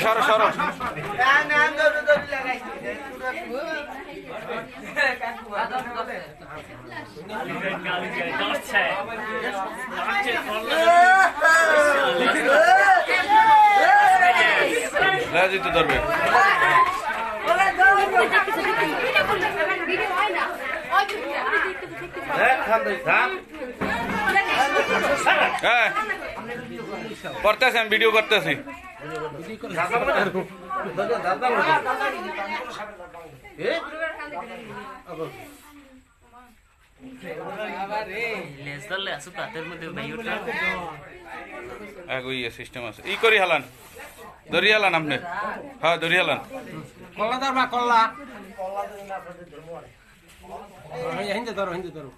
সরো সরো রাজিত ধরবে করতেছি আমি ভিডিও করতেছি সিস্টেম আছে ই করি হালান ধরি হালান আপনি হ্যাঁ ধরি হালান কল্লা ধরবা কল্লা হিন্দে ধরো হিন্দে ধরো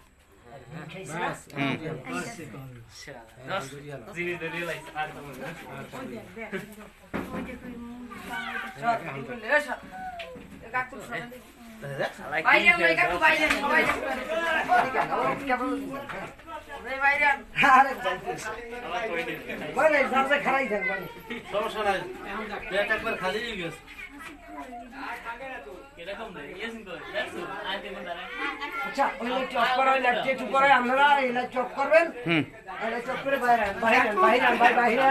আচ্ছা ওই চপ করা ওই লাইট চুপ করে আপনারা এই লাইট চপ করবেন এই লাইট চপ করে বাইরে বাইরে বাইরে ভাই বাইরে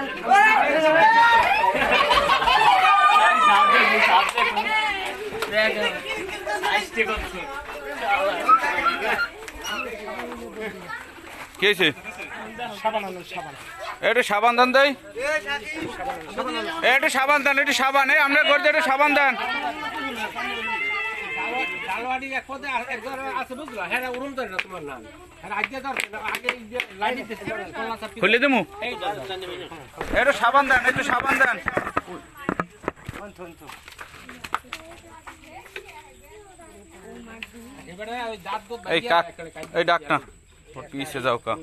কি হয়েছে একটু সাবান দেন দেয় একটু সাবান দেন একটু সাবান এই আমরা করতে একটু সাবান দেন খুলে দেবো একটু সাবান দেন একটু সাবান দেন এই কাক এই ডাক না পিছে যাও কা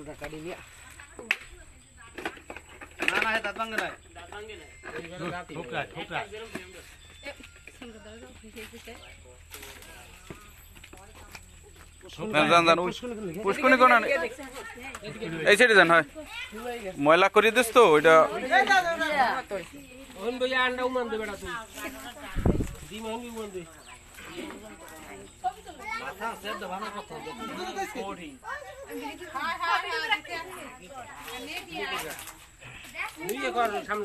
পুষ্কুনি কোন এই সাইডে যান হয় ময়লা করে দিস তো ওইটা সামনে